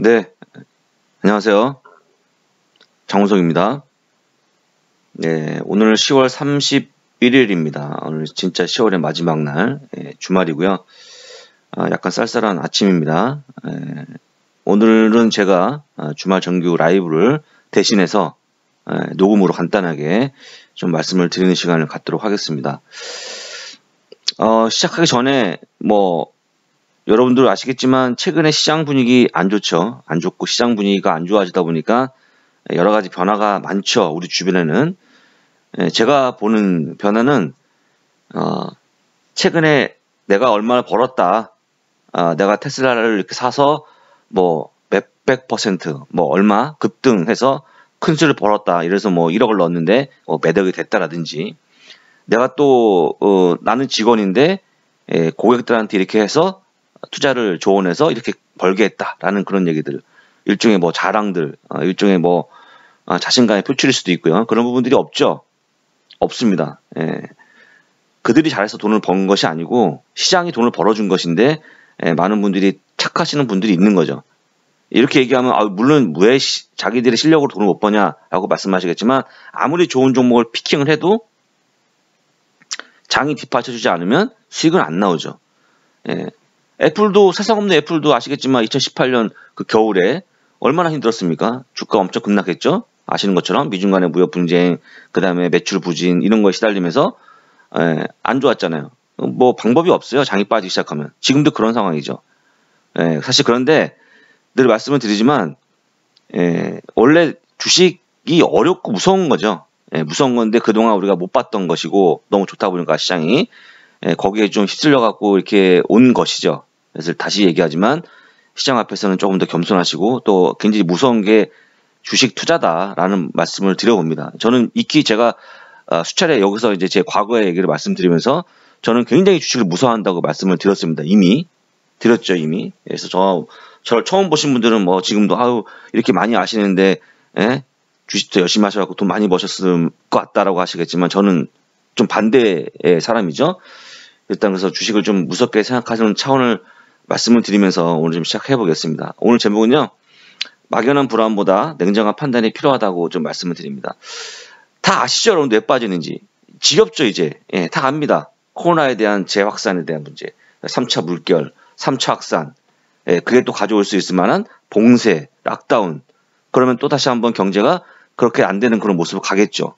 네, 안녕하세요. 장우성입니다. 네, 오늘 10월 31일입니다. 오늘 진짜 10월의 마지막 날, 주말이고요. 약간 쌀쌀한 아침입니다. 오늘은 제가 주말 정규 라이브를 대신해서 녹음으로 간단하게 좀 말씀을 드리는 시간을 갖도록 하겠습니다. 시작하기 전에 여러분들 아시겠지만 최근에 시장 분위기 안 좋죠. 안 좋고 시장 분위기가 안 좋아지다 보니까 여러 가지 변화가 많죠. 우리 주변에는. 제가 보는 변화는 최근에 내가 얼마나 벌었다. 내가 테슬라를 이렇게 사서 몇백 퍼센트 얼마 급등해서 큰 수를 벌었다. 이래서 1억을 넣었는데 매덕이 됐다라든지, 내가 또 나는 직원인데 고객들한테 이렇게 해서 투자를 조언해서 이렇게 벌게 했다라는 그런 얘기들, 일종의 자랑들, 일종의 자신감의 표출일 수도 있고요. 그런 부분들이 없죠. 없습니다. 그들이 잘해서 돈을 번 것이 아니고 시장이 돈을 벌어준 것인데, 많은 분들이 착하시는 분들이 있는 거죠. 이렇게 얘기하면 물론 왜 자기들의 실력으로 돈을 못 버냐라고 말씀하시겠지만, 아무리 좋은 종목을 피킹을 해도 장이 뒷받쳐주지 않으면 수익은 안 나오죠. 애플도, 세상 없는 애플도 아시겠지만 2018년 그 겨울에 얼마나 힘들었습니까? 주가 엄청 급락했죠. 아시는 것처럼 미중 간의 무역 분쟁, 그 다음에 매출 부진, 이런 거에 시달리면서 안 좋았잖아요. 방법이 없어요. 장이 빠지기 시작하면. 지금도 그런 상황이죠. 사실 그런데 늘 말씀을 드리지만, 원래 주식이 어렵고 무서운 거죠. 무서운 건데 그동안 우리가 못 봤던 것이고, 너무 좋다 보니까 시장이 거기에 좀 휩쓸려 갖고 이렇게 온 것이죠. 그래서 다시 얘기하지만 시장 앞에서는 조금 더 겸손하시고, 또 굉장히 무서운 게 주식 투자다라는 말씀을 드려봅니다. 저는 익히 제가 수차례 여기서 이제 제 과거의 얘기를 말씀드리면서 저는 굉장히 주식을 무서워한다고 말씀을 드렸습니다. 이미 드렸죠, 이미. 그래서 저를 처음 보신 분들은 지금도 이렇게 많이 아시는데 주식도 열심히 하셔갖고 돈 많이 버셨을 것 같다라고 하시겠지만, 저는 좀 반대의 사람이죠. 일단 그래서 주식을 좀 무섭게 생각하시는 차원을 말씀을 드리면서 오늘 좀 시작해 보겠습니다. 오늘 제목은요, 막연한 불안보다 냉정한 판단이 필요하다고 좀 말씀을 드립니다. 다 아시죠, 여러분? 왜 빠지는지. 지겹죠, 이제. 다 압니다. 코로나에 대한 재확산에 대한 문제, 3차 물결, 3차 확산, 그게 또 가져올 수 있을 만한 봉쇄, 락다운. 그러면 또 다시 한번 경제가 그렇게 안 되는 그런 모습으로 가겠죠.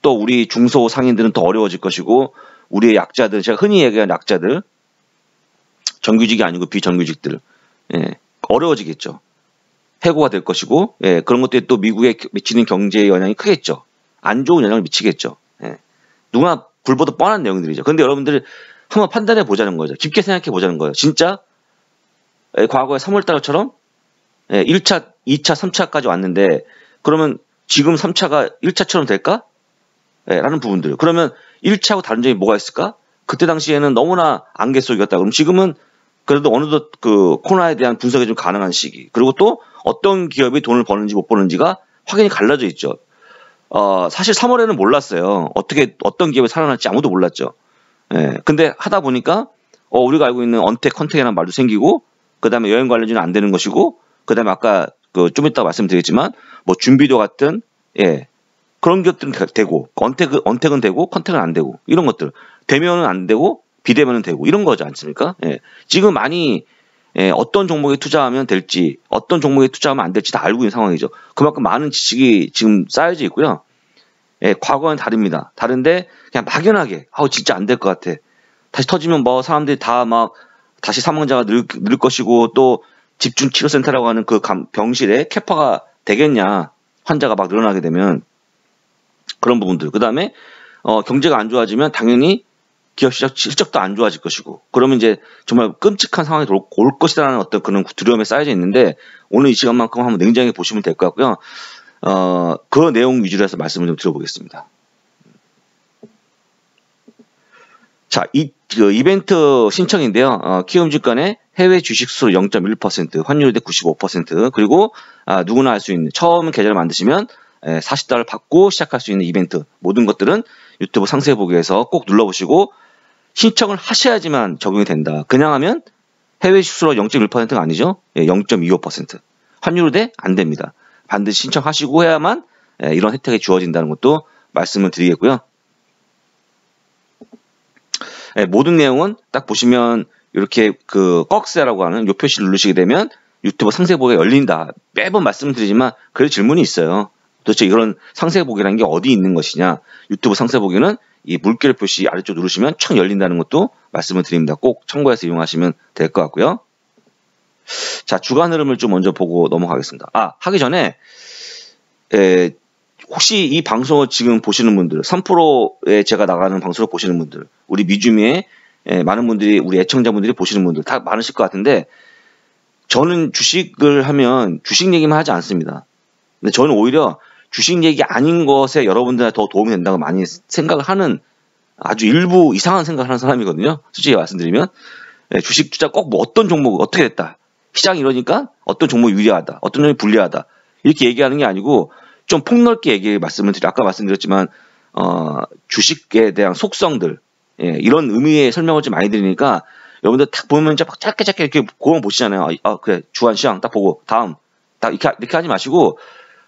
또 우리 중소 상인들은 더 어려워질 것이고, 우리의 약자들, 제가 흔히 얘기하는 약자들, 정규직이 아니고 비정규직들, 어려워지겠죠. 해고가 될 것이고, 그런 것들이 또 미국에 미치는 경제에 영향이 크겠죠. 안 좋은 영향을 미치겠죠. 누구나 불보듯 뻔한 내용들이죠. 그런데 여러분들이 한번 판단해 보자는 거죠. 깊게 생각해 보자는 거예요. 진짜 과거에 3월달처럼 1차, 2차, 3차까지 왔는데, 그러면 지금 3차가 1차처럼 될까? 라는 부분들. 그러면 1차하고 다른 점이 뭐가 있을까? 그때 당시에는 너무나 안개 속이었다. 그럼 지금은 그래도 어느덧 그 코로나에 대한 분석이 좀 가능한 시기. 그리고 또 어떤 기업이 돈을 버는지 못 버는지가 확연히 갈라져 있죠. 사실 3월에는 몰랐어요. 어떤 기업이 살아날지 아무도 몰랐죠. 근데 하다 보니까, 우리가 알고 있는 언택, 컨택이라는 말도 생기고, 그 다음에 여행 관련주는 안 되는 것이고, 그 다음에 아까 좀 이따 말씀드리겠지만, 준비도 같은, 그런 기업들은 되고, 언택은 되고, 컨택은 안 되고, 이런 것들. 되면은 안 되고, 비대면은 되고, 이런 거지 않습니까? 지금 많이, 어떤 종목에 투자하면 될지, 어떤 종목에 투자하면 안 될지 다 알고 있는 상황이죠. 그만큼 많은 지식이 지금 쌓여져 있고요. 과거는 다릅니다. 다른데, 그냥 막연하게, 진짜 안 될 것 같아. 다시 터지면 사람들이 다 다시 사망자가 늘 것이고, 또 집중 치료센터라고 하는 그 병실에 캐파가 되겠냐. 환자가 막 늘어나게 되면. 그런 부분들. 그 다음에, 경제가 안 좋아지면 당연히 기업 실적도 안 좋아질 것이고, 그러면 이제 정말 끔찍한 상황이 올 것이라는 어떤 그런 두려움에 쌓여져 있는데, 오늘 이 시간만큼 한번 냉정하게 보시면 될 것 같고요. 그 내용 위주로 해서 말씀을 좀 드려보겠습니다. 자, 이벤트 신청인데요. 키움증권의 해외 주식 수수료 0.1%, 환율 대 95%, 그리고 누구나 할 수 있는, 처음 계좌를 만드시면 $40 받고 시작할 수 있는 이벤트, 모든 것들은 유튜브 상세 보기에서 꼭 눌러보시고 신청을 하셔야지만 적용이 된다. 그냥 하면 해외 수수료 0.1%가 아니죠. 0.25%. 환율우대 안 됩니다. 반드시 신청하시고 해야만 이런 혜택이 주어진다는 것도 말씀을 드리겠고요. 모든 내용은 딱 보시면 이렇게 그 꺽쇠라고 하는 요 표시를 누르시게 되면 유튜브 상세보기가 열린다. 매번 말씀드리지만 그래도 질문이 있어요. 도대체 이런 상세보기라는 게 어디 있는 것이냐. 유튜브 상세보기는 이 물결 표시 아래쪽 누르시면 촥 열린다는 것도 말씀을 드립니다. 꼭 참고해서 이용하시면 될 것 같고요. 자, 주간 흐름을 좀 먼저 보고 넘어가겠습니다. 하기 전에 혹시 이 방송을 지금 보시는 분들, 3%에 제가 나가는 방송을 보시는 분들, 우리 미주미의 많은 분들이, 우리 애청자분들이 보시는 분들 다 많으실 것 같은데, 저는 주식을 하면 주식 얘기만 하지 않습니다. 근데 저는 오히려 주식 얘기 아닌 것에 여러분들한테 더 도움이 된다고 많이 생각을 하는, 아주 일부 이상한 생각을 하는 사람이거든요. 솔직히 말씀드리면. 주식 투자 꼭 뭐 어떤 종목 어떻게 됐다. 시장이 이러니까 어떤 종목이 유리하다. 어떤 종목이 불리하다. 이렇게 얘기하는 게 아니고 좀 폭넓게 말씀을 드려. 아까 말씀드렸지만 주식에 대한 속성들, 이런 의미의 설명을 좀 많이 드리니까 여러분들 딱 보면 짧게 이렇게 그거만 보시잖아요. 그래, 주간 시장 딱 보고 다음 딱 이렇게 하지 마시고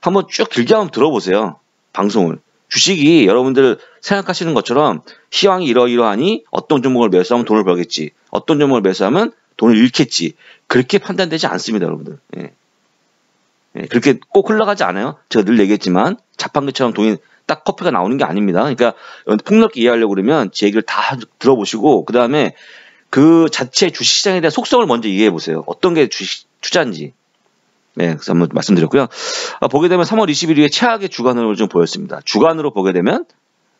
한번 쭉 길게 한번 들어보세요. 방송을. 주식이 여러분들 생각하시는 것처럼 시황이 이러이러하니 어떤 종목을 매수하면 돈을 벌겠지. 어떤 종목을 매수하면 돈을 잃겠지. 그렇게 판단되지 않습니다, 여러분들. 그렇게 꼭 흘러가지 않아요. 제가 늘 얘기했지만 자판기처럼 돈이 딱 커피가 나오는 게 아닙니다. 그러니까 폭넓게 이해하려고 그러면 제 얘기를 다 들어보시고 그 다음에 그 자체 주식시장에 대한 속성을 먼저 이해해 보세요. 어떤 게 주식 투자인지. 그래서 한번 말씀드렸고요. 보게 되면 3월 21일에 최악의 주간으로 좀 보였습니다. 주간으로 보게 되면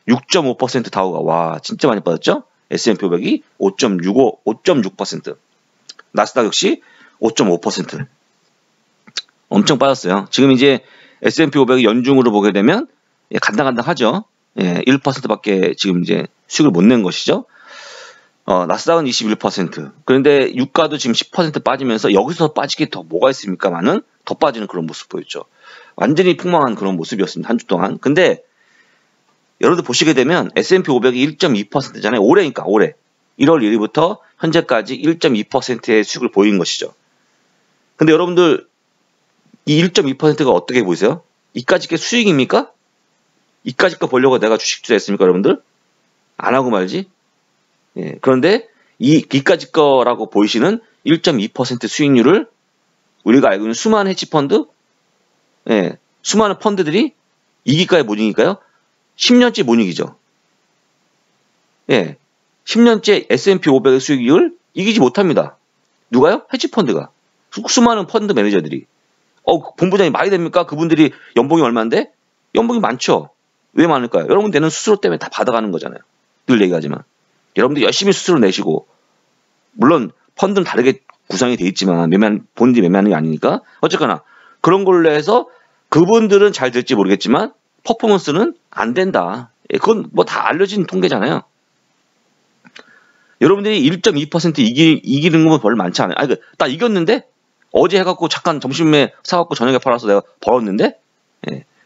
6.5% 다우가, 와, 진짜 많이 빠졌죠? S&P 500이 5.6%. 나스닥 역시 5.5%. 엄청 빠졌어요. 지금 이제 S&P 500이 연중으로 보게 되면 간당간당하죠. 1%밖에 지금 이제 수익을 못 낸 것이죠. 나스닥은 21%. 그런데 유가도 지금 10% 빠지면서 여기서 빠지게 더 뭐가 있습니까만은 더 빠지는 그런 모습 보였죠. 완전히 폭망한 그런 모습이었습니다. 한 주 동안. 근데 여러분들 보시게 되면 S&P 500이 1.2%잖아요. 올해니까 올해. 1월 1일부터 현재까지 1.2%의 수익을 보인 것이죠. 근데 여러분들 이 1.2%가 어떻게 보이세요? 이까짓 게 수익입니까? 이까짓 거 보려고 내가 주식 투자했습니까, 여러분들? 안 하고 말지. 그런데 이까짓 거라고 보이시는 1.2% 수익률을 우리가 알고 있는 수많은 헤지펀드, 수많은 펀드들이 이길까요, 못 이길까요? 10년째 못 이기죠. 10년째 S&P 500의 수익률 이기지 못합니다. 누가요? 헤지펀드가. 수많은 펀드 매니저들이. 본부장이 말이 됩니까? 그분들이 연봉이 얼마인데? 연봉이 많죠. 왜 많을까요? 여러분 내는 수수료 때문에 다 받아가는 거잖아요. 늘 얘기하지만. 여러분들 열심히 수수료 내시고, 물론 펀드는 다르게 구성이 돼 있지만 본인들이 매매하는 게 아니니까. 어쨌거나 그런 걸로 해서 그분들은 잘 될지 모르겠지만 퍼포먼스는 안 된다. 그건 뭐 다 알려진 통계잖아요. 여러분들이 1.2% 이기는 건 별로 많지 않아요. 나 이겼는데? 어제 해갖고 잠깐 점심에 사갖고 저녁에 팔아서 내가 벌었는데?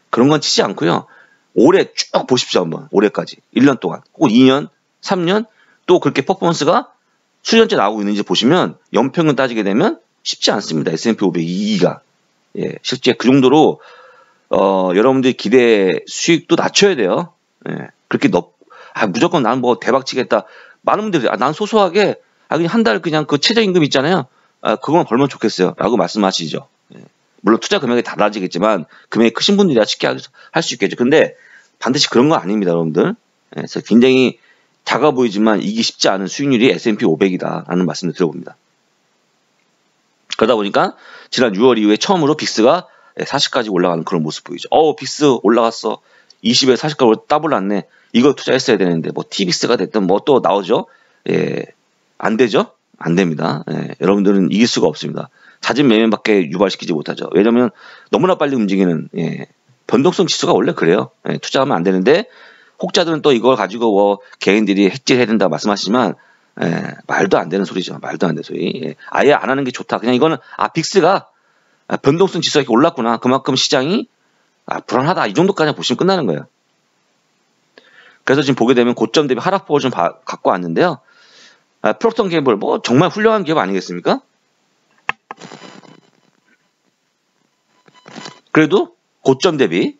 그런 건 치지 않고요. 올해 쭉 보십시오, 한번. 올해까지. 1년 동안. 꼭 2년, 3년, 또 그렇게 퍼포먼스가 수년째 나오고 있는지 보시면 연평균 따지게 되면 쉽지 않습니다. S&P 500 2기가. 실제 그 정도로 여러분들이 기대 수익도 낮춰야 돼요. 그렇게 무조건 난 뭐 대박 치겠다. 많은 분들이 난 소소하게 그냥 한 달 그냥 그 최저임금 있잖아요. 그거만 벌면 좋겠어요. 라고 말씀하시죠. 물론 투자 금액이 달라지겠지만 금액이 크신 분들이야 쉽게 할 수 있겠죠. 근데 반드시 그런 건 아닙니다, 여러분들. 그래서 굉장히 작아 보이지만 이기 쉽지 않은 수익률이 S&P 500이다라는 말씀을 드려봅니다. 그러다 보니까 지난 6월 이후에 처음으로 빅스가 40까지 올라가는 그런 모습 보이죠. 빅스 올라갔어. 20에 40까지 더블 났네. 이거 투자했어야 되는데 뭐 TBS가 됐든 뭐 또 나오죠. 안 되죠? 안 됩니다. 여러분들은 이길 수가 없습니다. 잦은 매매밖에 유발시키지 못하죠. 왜냐면 너무나 빨리 움직이는 변동성 지수가 원래 그래요. 투자하면 안 되는데 혹자들은 또 이걸 가지고 뭐 개인들이 hedge해야 된다 말씀하시지만 말도 안 되는 소리죠. 말도 안 되는 소리. 아예 안 하는 게 좋다. 그냥 이거는 빅스가 변동성 지수가 이렇게 올랐구나. 그만큼 시장이 불안하다. 이 정도까지 보시면 끝나는 거예요. 그래서 지금 보게 되면 고점 대비 하락폭을 좀 갖고 왔는데요. 프록터 & 갬블 뭐 정말 훌륭한 기업 아니겠습니까? 그래도 고점 대비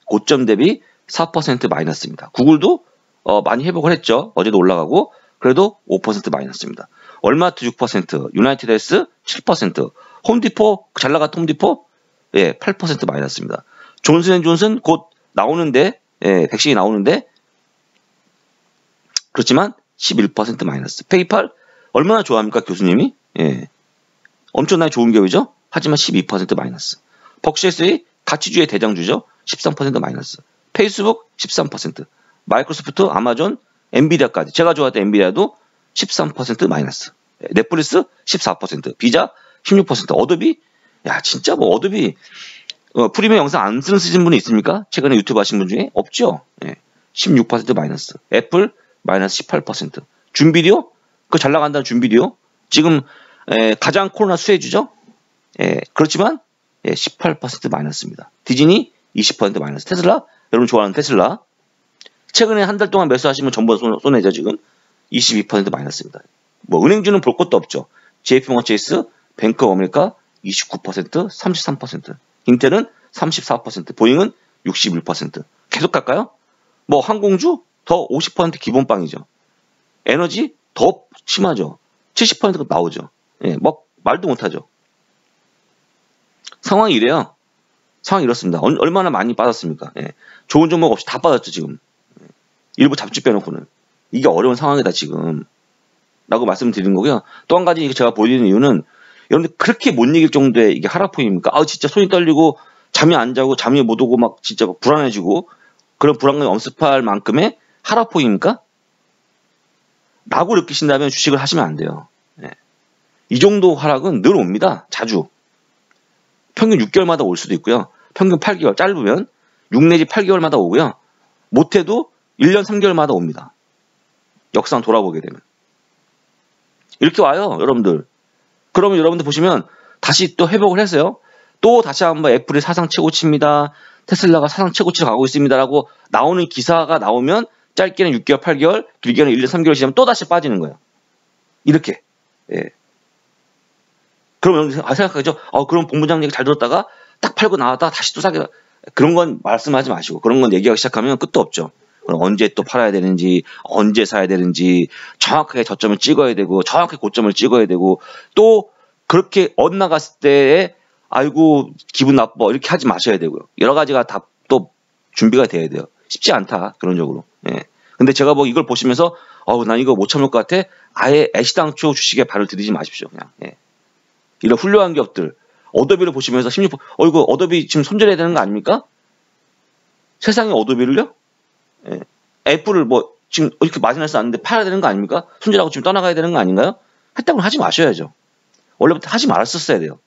4% 마이너스입니다. 구글도 많이 회복을 했죠. 어제도 올라가고 그래도 5% 마이너스입니다. 월마트 6%, 유나이티드 헬스 7%, 홈디포 잘 나갔던 홈디포 8% 마이너스입니다. 존슨앤존슨 곧 나오는데 백신이 나오는데 그렇지만 11% 마이너스. 페이팔 얼마나 좋아합니까 교수님이? 엄청나게 좋은 기업이죠. 하지만 12% 마이너스. 벅시에스의 가치주의 대장주죠. 13% 마이너스. 페이스북 13%. 마이크로소프트, 아마존, 엔비디아까지. 제가 좋아했던 엔비디아도 13% 마이너스. 넷플릭스 14%. 비자 16%. 어도비? 야 진짜 뭐 어도비 프리미엄 영상 안 쓰신 분이 있습니까? 최근에 유튜브 하신 분 중에? 없죠. 16% 마이너스. 애플 마이너스 18%. 준비디오? 그 잘 나간다는 준비디오? 지금 가장 코로나 수혜주죠. 그렇지만 18% 마이너스입니다. 디즈니 20% 마이너스. 테슬라? 여러분 좋아하는 테슬라? 최근에 한 달 동안 매수하시면 전부 손해죠. 지금 22% 마이너스입니다. 뭐 은행주는 볼 것도 없죠. JP모건 체이스, 뱅크 오브 아메리카 29%, 33%. 인텔은 34%, 보잉은 61%. 계속 갈까요? 뭐 항공주 더 50% 기본빵이죠. 에너지 더 심하죠. 70%가 나오죠. 뭐 말도 못하죠. 상황이 이래요. 상황이 이렇습니다. 얼마나 많이 빠졌습니까? 좋은 종목 없이 다 빠졌죠 지금. 일부 잡주 빼놓고는. 이게 어려운 상황이다 지금. 라고 말씀드리는 거고요. 또 한 가지 제가 보여드리는 이유는 여러분들 그렇게 못 이길 정도의 이게 하락폭입니까? 진짜 손이 떨리고 잠이 안 자고 잠이 못 오고 막 진짜 불안해지고 그런 불안감이 엄습할 만큼의 하락폭입니까? 라고 느끼신다면 주식을 하시면 안 돼요. 이 정도 하락은 늘 옵니다. 자주. 평균 6개월마다 올 수도 있고요. 평균 8개월, 짧으면 6 내지 8개월마다 오고요. 못해도 1년 3개월마다 옵니다. 역상 돌아보게 되면. 이렇게 와요, 여러분들. 그러면 여러분들 보시면 다시 또 회복을 했어요. 또 다시 한번 애플이 사상 최고치입니다. 테슬라가 사상 최고치로 가고 있습니다라고 나오는 기사가 나오면 짧게는 6개월, 8개월, 길게는 1년, 3개월 지나면 또 다시 빠지는 거예요. 이렇게. 그럼 생각하죠. 그럼 본부장 얘기 잘 들었다가 딱 팔고 나왔다가 다시 또 사게. 그런 건 말씀하지 마시고 그런 건 얘기하기 시작하면 끝도 없죠. 그럼 언제 또 팔아야 되는지, 언제 사야 되는지, 정확하게 저점을 찍어야 되고, 정확하게 고점을 찍어야 되고, 또 그렇게 엇나갔을 때에 아이고 기분 나빠 이렇게 하지 마셔야 되고요. 여러 가지가 다 또 준비가 돼야 돼요. 쉽지 않다 그런적으로. 근데 제가 뭐 이걸 보시면서 난 이거 못 참을 것 같아. 아예 애시당초 주식에 발을 들이지 마십시오. 그냥. 이런 훌륭한 기업들 어도비를 보시면서 16% 이거 어도비 지금 손절해야 되는 거 아닙니까? 세상에 어도비를요? 애플을 뭐 지금 이렇게 마이너스 났는데 팔아야 되는 거 아닙니까? 손절하고 지금 떠나가야 되는 거 아닌가요? 했다고 하지 마셔야죠. 원래부터 하지 말았었어야 돼요.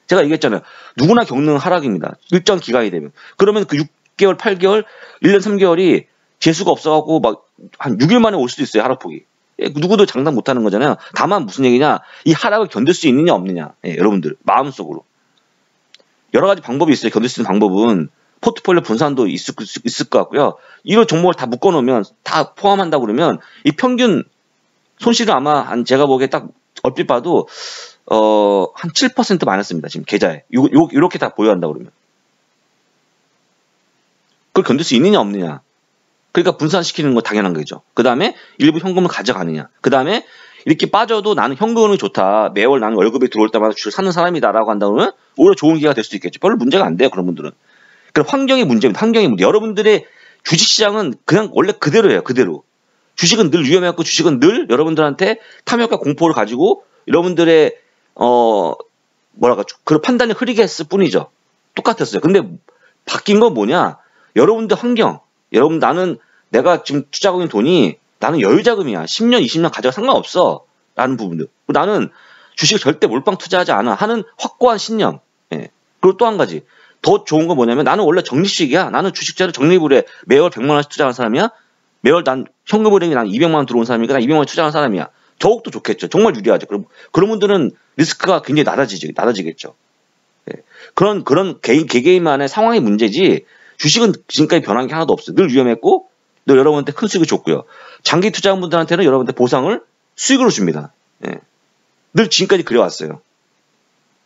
제가 얘기했잖아요. 누구나 겪는 하락입니다. 일정 기간이 되면. 그러면 그 6개월, 8개월, 1년, 3개월이 재수가 없어갖고 막 한 6일 만에 올 수도 있어요. 하락폭이. 누구도 장담 못하는 거잖아요. 다만 무슨 얘기냐. 이 하락을 견딜 수 있느냐 없느냐. 여러분들 마음속으로. 여러 가지 방법이 있어요. 견딜 수 있는 방법은 포트폴리오 분산도 있을 것 같고요. 이런 종목을 다 묶어놓으면 다 포함한다고 그러면 이 평균 손실은 아마 제가 보기에 딱 얼핏 봐도 한 7% 마이너스입니다. 지금 계좌에. 요렇게 다 보유한다고 그러면. 그걸 견딜 수 있느냐 없느냐. 그러니까 분산시키는 거 당연한 거죠. 그 다음에 일부 현금을 가져가느냐. 그 다음에 이렇게 빠져도 나는 현금이 좋다. 매월 나는 월급이 들어올 때마다 주를 사는 사람이다라고 한다면 오히려 좋은 기회가 될 수도 있겠죠. 별로 문제가 안 돼요. 그런 분들은. 그럼 환경이 문제입니다. 환경이 문제. 여러분들의 주식시장은 그냥 원래 그대로예요. 그대로. 주식은 늘 위험해갖고 주식은 늘 여러분들한테 탐욕과 공포를 가지고 여러분들의 그런 판단이 흐리게 했을 뿐이죠. 똑같았어요. 근데 바뀐 건 뭐냐? 여러분들 환경. 여러분 내가 지금 투자하고 있는 돈이 나는 여유자금이야. 10년, 20년 가져가 상관없어. 라는 부분들. 나는 주식을 절대 몰빵 투자하지 않아. 하는 확고한 신념. 그리고 또 한 가지. 더 좋은 건 뭐냐면 나는 원래 적립식이야. 나는 주식자를 적립을 해. 매월 100만 원씩 투자하는 사람이야. 매월 난 현금 흐름이 난 200만 원 들어온 사람이니까 난 200만 원 투자하는 사람이야. 더욱더 좋겠죠. 정말 유리하죠. 그런 분들은 리스크가 굉장히 낮아지겠죠. 그런 개개인만의 상황의 문제지 주식은 지금까지 변한 게 하나도 없어요. 늘 위험했고 늘 여러분한테 큰 수익을 줬고요. 장기 투자한 분들한테는 여러분한테 보상을 수익으로 줍니다. 늘 지금까지 그래왔어요.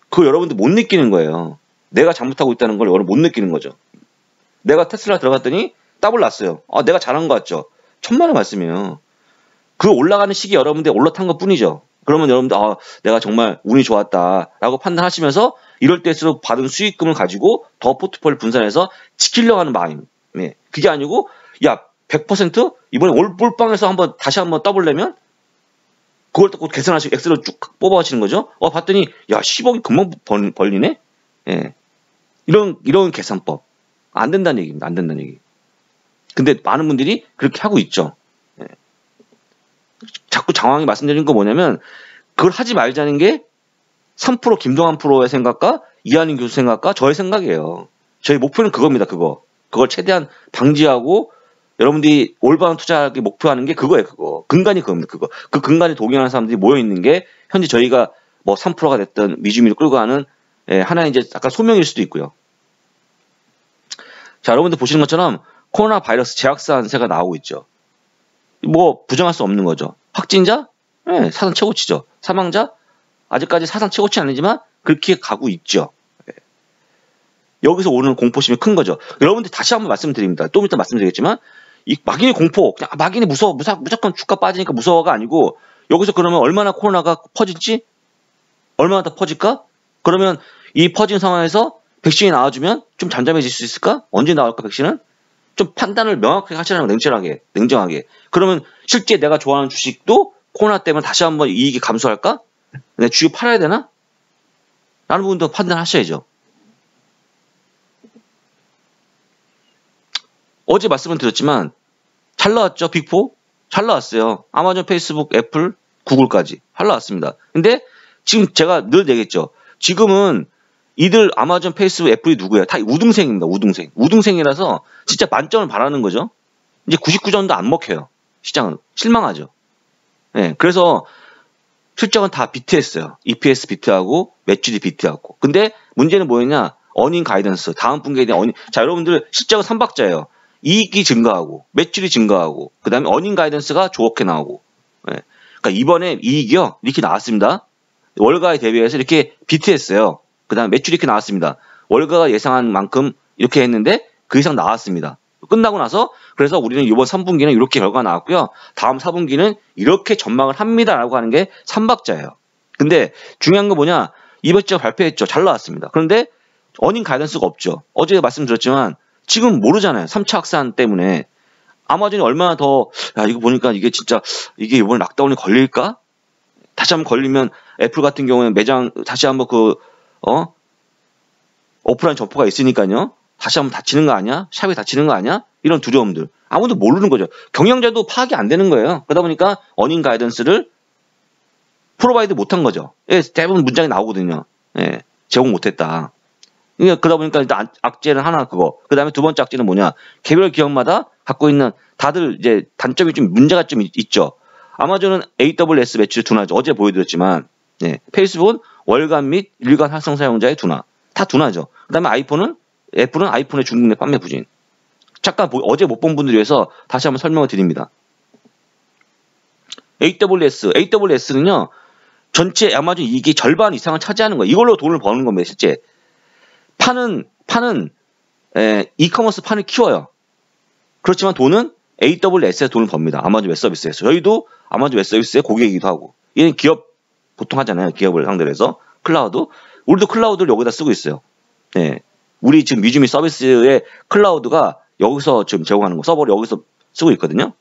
그거 여러분들 못 느끼는 거예요. 내가 잘못하고 있다는 걸 여러분 못 느끼는 거죠. 내가 테슬라 들어갔더니 더블 났어요. 내가 잘한 거 같죠? 천만의 말씀이에요. 그 올라가는 시기 여러분들 올라탄 것 뿐이죠. 그러면 여러분들 내가 정말 운이 좋았다라고 판단하시면서 이럴 때일수록 받은 수익금을 가지고 더 포트폴리오 분산해서 지키려고 하는 마음. 네. 그게 아니고 100% 이번에 올볼방에서 다시 한번 더블 내면 그걸 또 계산하시고 엑셀로 쭉 뽑아가시는 거죠. 봤더니 10억이 금방 벌리네. 예. 이런 계산법 안 된다는 얘기입니다. 안 된다는 얘기. 근데 많은 분들이 그렇게 하고 있죠. 예. 자꾸 장황히 말씀드린 거 뭐냐면 그걸 하지 말자는 게 3% 김동환 프로의 생각과 이한인 교수 생각과 저의 생각이에요. 저희 목표는 그겁니다. 그걸 최대한 방지하고 여러분들이 올바른 투자하기 목표하는 게 그거예요. 근간이 그겁니다. 그 근간에 동의하는 사람들이 모여 있는 게 현재 저희가 뭐 3%가 됐든 미주미를 끌고 가는 하나의 이제 약간 소명일 수도 있고요. 자, 여러분들 보시는 것처럼 코로나 바이러스 재확산세가 나오고 있죠. 뭐 부정할 수 없는 거죠. 확진자? 네, 사상 최고치죠. 사망자? 아직까지 사상 최고치 아니지만 그렇게 가고 있죠. 네. 여기서 오는 공포심이 큰 거죠. 여러분들 다시 한번 말씀드립니다. 좀 이따 말씀드리겠지만 이 막연히 공포, 그냥 막연히 무조건 주가 빠지니까 무서워가 아니고 여기서 그러면 얼마나 코로나가 퍼질지? 얼마나 더 퍼질까? 그러면 이 퍼진 상황에서 백신이 나와주면 좀 잠잠해질 수 있을까? 언제 나올까 백신은? 좀 판단을 명확하게 하시라는 거, 냉정하게. 그러면 실제 내가 좋아하는 주식도 코로나 때문에 다시 한번 이익이 감소할까? 내 주식 팔아야 되나? 라는 부분도 판단하셔야죠. 어제 말씀을 드렸지만 잘 나왔죠. 빅4? 잘 나왔어요. 아마존, 페이스북, 애플, 구글까지 잘 나왔습니다. 근데 지금 제가 늘 얘기했죠. 지금은 이들 아마존, 페이스북, 애플이 누구예요? 다 우등생입니다. 우등생이라서 진짜 만점을 바라는 거죠. 이제 99점도 안 먹혀요. 시장은 실망하죠. 네, 그래서 실적은 다 비트했어요. EPS 비트하고 매출이 비트하고. 근데 문제는 뭐였냐? 어닝 가이던스, 다음 분기에 대한 자, 여러분들 실적은 3박자예요. 이익이 증가하고 매출이 증가하고 그 다음에 어닝 가이던스가 좋게 나오고. 네. 그러니까 이번에 이익이요 이렇게 나왔습니다. 월가에 대비해서 이렇게 비트했어요. 그 다음에 매출이 이렇게 나왔습니다. 월가가 예상한 만큼 이렇게 했는데 그 이상 나왔습니다. 끝나고 나서 그래서 우리는 이번 3분기는 이렇게 결과가 나왔고요. 다음 4분기는 이렇게 전망을 합니다라고 하는 게 3박자예요. 근데 중요한 건 뭐냐? 이번 주에 발표했죠. 잘 나왔습니다. 그런데 어닝 가이던스가 없죠. 어제 말씀드렸지만 지금 모르잖아요. 3차 확산 때문에. 아마존이 얼마나 더 이거 보니까 이게 진짜 이게 이번에 락다운이 걸릴까? 다시 한번 걸리면 애플 같은 경우는 매장 다시 한번 오프라인 점포가 있으니까요. 다시 한번 닫히는 거 아니야? 샵이 닫히는 거 아니야? 이런 두려움들. 아무도 모르는 거죠. 경영자도 파악이 안 되는 거예요. 그러다 보니까 어닝 가이던스를 프로바이드 못한 거죠. 예, 대부분 문장이 나오거든요. 예, 제공 못했다. 그러다 보니까 일단 악재는 하나 그거. 그 다음에 두 번째 악재는 뭐냐? 개별 기업마다 갖고 있는 다들 이제 단점이 좀 문제가 좀 있죠. 아마존은 AWS 매출이 둔화죠. 어제 보여드렸지만, 예, 페이스북은 월간 및 일간 활성 사용자의 둔화. 다 둔화죠. 그 다음에 애플은 아이폰의 중국 내 판매 부진. 잠깐 어제 못 본 분들 위해서 다시 한번 설명을 드립니다. AWS는요, 전체 아마존 이익의 절반 이상을 차지하는 거예요. 이걸로 돈을 버는 겁니다, 실제. 파는 이커머스 판을 키워요. 그렇지만 돈은 AWS에서 돈을 법니다. 아마존 웹 서비스에서. 저희도 아마존 웹 서비스의 고객이기도 하고. 얘는 기업 보통 하잖아요. 기업을 상대로 해서. 클라우드. 우리도 클라우드를 여기다 쓰고 있어요. 예. 우리 지금 미주미 서비스의 클라우드가 여기서 지금 제공하는 거, 서버를 여기서 쓰고 있거든요.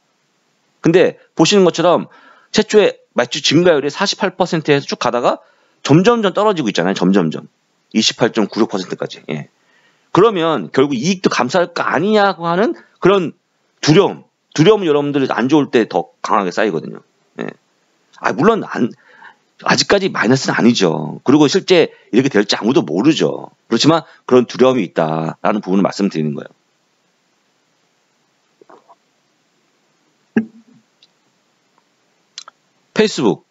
근데 보시는 것처럼 최초에 매출 증가율이 48%에서 쭉 가다가 점점점 떨어지고 있잖아요. 점점점. 28.96%까지. 예. 그러면 결국 이익도 감소할 거 아니냐고 하는 그런 두려움은 여러분들 안 좋을 때 더 강하게 쌓이거든요. 예. 물론 아직까지 마이너스는 아니죠. 그리고 실제 이렇게 될지 아무도 모르죠. 그렇지만 그런 두려움이 있다라는 부분을 말씀드리는 거예요. 페이스북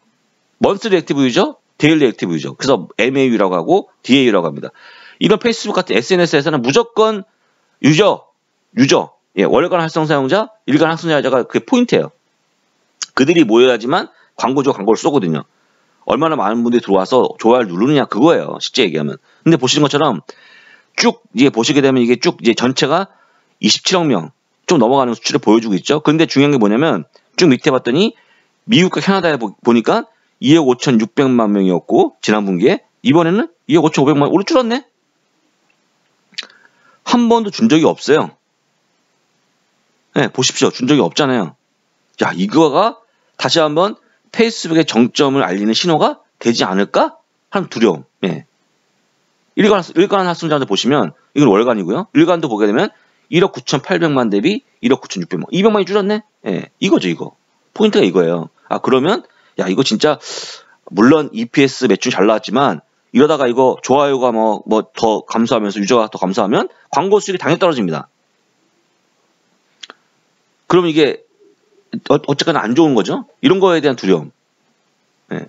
먼스리 액티브 유저, 데일리 액티브 유저. 그래서 MAU라고 하고 DAU라고 합니다. 이런 페이스북 같은 SNS에서는 무조건 유저, 예, 월간 활성 사용자, 일간 활성 사용자가 그게 포인트예요. 그들이 모여야지만 광고를 쏘거든요. 얼마나 많은 분들이 들어와서 좋아요를 누르느냐 그거예요. 실제 얘기하면. 근데 보시는 것처럼 쭉 이제 보시게 되면 이게 쭉 이제 전체가 27억 명 좀 넘어가는 수치를 보여주고 있죠. 그런데 중요한 게 뭐냐면 쭉 밑에 봤더니 미국과 캐나다에 보니까 2억 5,600만 명이었고 지난 분기에 이번에는 2억 5,500만 오늘 줄었네. 한 번도 준 적이 없어요. 네, 보십시오. 준 적이 없잖아요. 야, 이거가 다시 한번 페이스북의 정점을 알리는 신호가 되지 않을까 하는 두려움. 예. 일간 학습자들 보시면 이건 월간이고요. 일간도 보게 되면 1억 9,800만 대비 1억 9,600만. 200만이 줄었네. 예. 이거죠, 이거. 포인트가 이거예요. 아, 그러면 야, 이거 진짜 물론 EPS 매출 잘 나왔지만 이러다가 이거 좋아요가 뭐 더 감소하면서 유저가 더 감소하면 광고 수익이 당연히 떨어집니다. 그럼 이게 어쨌거나 안 좋은 거죠. 이런 거에 대한 두려움. 예.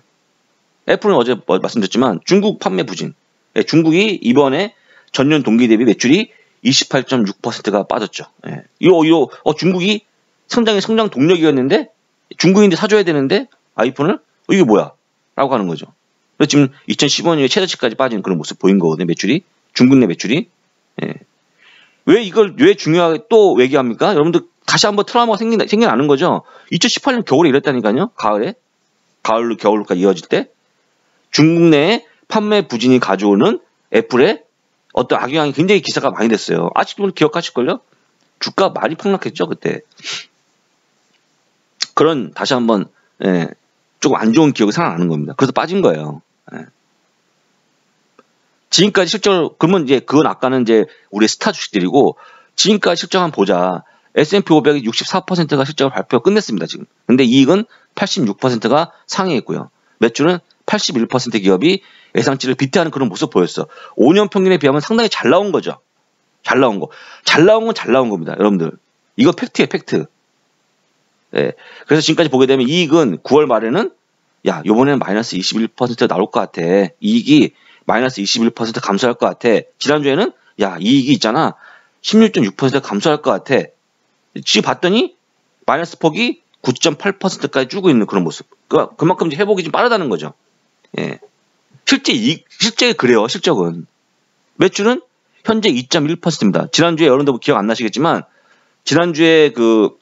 애플은 어제 말씀드렸지만 중국 판매 부진. 예, 중국이 이번에 전년 동기 대비 매출이 28.6%가 빠졌죠. 예. 중국이 성장 동력이었는데 중국인들 사줘야 되는데 아이폰을 이게 뭐야? 라고 하는 거죠. 그래서 지금 2015년에 최저치까지 빠진 그런 모습 보인 거거든요. 매출이. 중국 내 매출이. 예. 왜 중요하게 또 얘기합니까? 여러분들 다시 한번 트라우마가 생겨나는 거죠. 2018년 겨울에 이랬다니까요. 가을로 겨울까지 이어질 때 중국 내에 판매 부진이 가져오는 애플의 어떤 악영향이 굉장히 기사가 많이 됐어요. 아직도 기억하실걸요? 주가 많이 폭락했죠, 그때. 그런 다시 한번 조금 안 좋은 기억이 생각나는 겁니다. 그래서 빠진 거예요. 예. 지금까지 실적을 그러면 이제 그건 아까는 이제 우리 스타 주식들이고 지금까지 실적 한번 보자. S&P 500이 64%가 실적을 발표 끝냈습니다, 지금. 근데 이익은 86%가 상회했고요. 매출은 81% 기업이 예상치를 비트하는 그런 모습 보였어. 5년 평균에 비하면 상당히 잘 나온 거죠. 잘 나온 거. 잘 나온 건 잘 나온 겁니다, 여러분들. 이거 팩트예요, 팩트. 예. 그래서 지금까지 보게 되면 이익은 9월 말에는 야, 요번에는 마이너스 21% 나올 것 같아. 이익이 마이너스 21% 감소할 것 같아. 지난주에는 야, 이익이 있잖아. 16.6% 감소할 것 같아. 지금 봤더니 마이너스 폭이 9.8%까지 줄고 있는 그런 모습. 그만큼 이제 회복이 좀 빠르다는 거죠. 예. 실제 그래요, 실적은. 매출은 현재 2.1%입니다. 지난주에 여러분들 기억 안 나시겠지만, 지난주에 그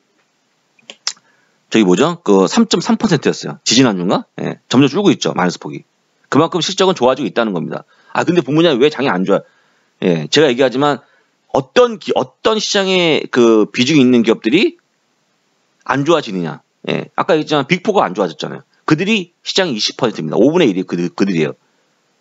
3.3%였어요. 지지난주인가? 예. 점점 줄고 있죠, 마이너스 폭이. 그만큼 실적은 좋아지고 있다는 겁니다. 아, 근데 본문이 왜 장이 안 좋아요? 예. 제가 얘기하지만, 어떤 시장에 그 비중이 있는 기업들이 안 좋아지느냐. 예. 아까 얘기했지만 빅4가 안 좋아졌잖아요. 그들이 시장이 20%입니다. 5분의 1이 그들이에요.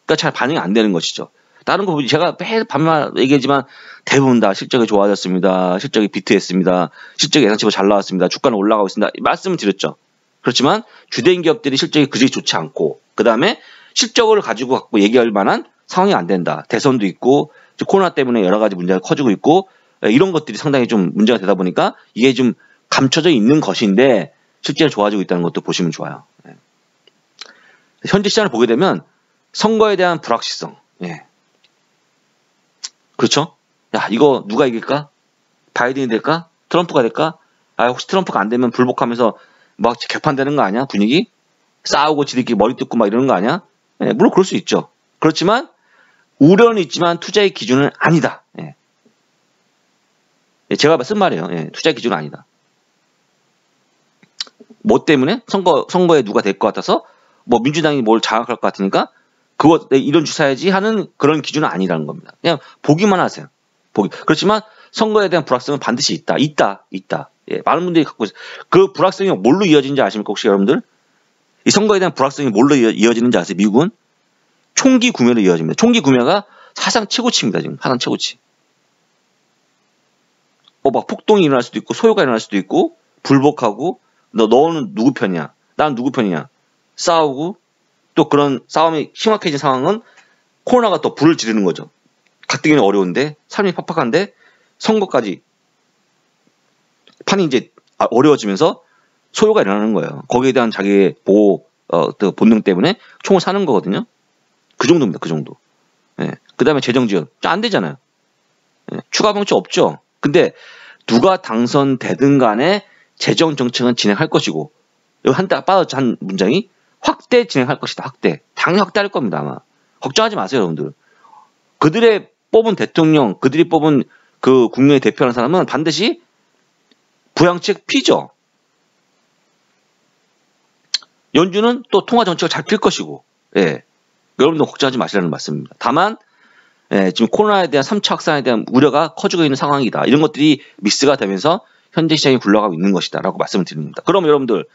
그러니까 잘 반응이 안 되는 것이죠. 다른 거 제가 매일 밤마다 얘기하지만 대부분 다 실적이 좋아졌습니다. 실적이 비트했습니다. 실적이 예상치보다 잘 나왔습니다. 주가는 올라가고 있습니다. 말씀을 드렸죠. 그렇지만 주된 기업들이 실적이 그리 좋지 않고 그 다음에 실적을 가지고 얘기할 만한 상황이 안 된다. 대선도 있고 코로나 때문에 여러 가지 문제가 커지고 있고 이런 것들이 상당히 좀 문제가 되다 보니까 이게 좀 감춰져 있는 것인데 실제로 좋아지고 있다는 것도 보시면 좋아요. 예. 현재 시장을 보게 되면 선거에 대한 불확실성. 예. 그렇죠? 야, 이거 누가 이길까? 바이든이 될까? 트럼프가 될까? 아, 혹시 트럼프가 안 되면 불복하면서 막 개판되는 거 아니야? 분위기? 싸우고 지들끼리 머리 뜯고 막 이러는 거 아니야? 예, 물론 그럴 수 있죠. 그렇지만 우려는 있지만 투자의 기준은 아니다. 예. 예, 제가 쓴 말이에요. 예, 투자의 기준은 아니다. 뭐 때문에? 선거에 누가 될 것 같아서 뭐 민주당이 뭘 장악할 것 같으니까 그거 이런 주사야지 하는 그런 기준은 아니라는 겁니다. 그냥 보기만 하세요. 그렇지만 선거에 대한 불확성은 반드시 있다. 예, 많은 분들이 갖고 있어요. 그 불확성이 뭘로 이어지는지 아십니까? 혹시 여러분들? 이 선거에 대한 불확성이 뭘로 이어지는지 아세요? 미국은? 총기 구매로 이어집니다. 총기 구매가 사상 최고치입니다. 지금 사상 최고치. 막 폭동이 일어날 수도 있고 소요가 일어날 수도 있고 불복하고 너는 누구 편이야? 난 누구 편이야? 싸우고 또 그런 싸움이 심각해진 상황은 코로나가 또 불을 지르는 거죠. 가뜩이나 어려운데 삶이 팍팍한데 선거까지 판이 이제 어려워지면서 소요가 일어나는 거예요. 거기에 대한 자기의 보호 본능 때문에 총을 사는 거거든요. 그 정도입니다. 그 정도. 예. 그 다음에 재정 지원. 안 되잖아요. 예. 추가 방치 없죠. 근데 누가 당선되든 간에 재정 정책은 진행할 것이고 여기 한 문장이 확대 진행할 것이다. 확대. 당연히 확대할 겁니다. 아마. 걱정하지 마세요, 여러분들. 그들의 뽑은 대통령, 그들이 뽑은 그 국민의 대표하는 사람은 반드시 부양책 피죠. 연준은 또 통화 정책을 잘 필 것이고, 예. 여러분도 걱정하지 마시라는 말씀입니다. 다만, 예, 지금 코로나에 대한 3차 확산에 대한 우려가 커지고 있는 상황이다. 이런 것들이 믹스가 되면서 현재 시장이 굴러가고 있는 것이다. 라고 말씀을 드립니다. 그럼 여러분들,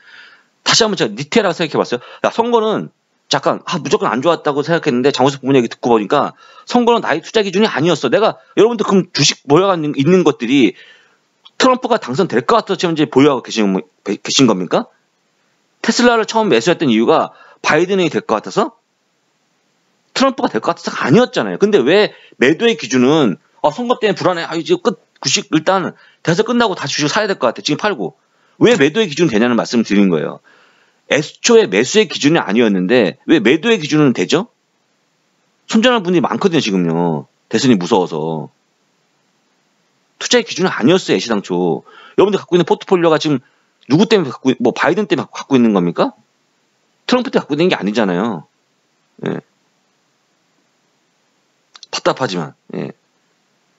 다시 한번 제가 디테일하게 생각해 봤어요. 야, 선거는 잠깐, 무조건 안 좋았다고 생각했는데 장호석 부문 얘기 듣고 보니까 선거는 나의 투자 기준이 아니었어. 내가, 여러분들 그럼 주식 모여가 있는 것들이 트럼프가 당선될 것 같아서 지금 이제 보유하고 계신 겁니까? 테슬라를 처음 매수했던 이유가 바이든이 될 것 같아서? 트럼프가 될 것 같아서가 아니었잖아요. 근데 왜 매도의 기준은 선거 때문에 불안해. 이제 주식 일단 대선 끝나고 다시 주식 사야 될 것 같아. 지금 팔고. 왜 매도의 기준이 되냐는 말씀을 드리는 거예요. 애초에 매수의 기준이 아니었는데 왜 매도의 기준은 되죠? 손절하는 분들이 많거든요. 지금요. 대선이 무서워서. 투자의 기준은 아니었어요. 애시당초. 여러분들 갖고 있는 포트폴리오가 지금 누구 때문에 바이든 때문에 갖고 있는 겁니까? 트럼프 때문에 갖고 있는 게 아니잖아요. 예. 답답하지만, 예.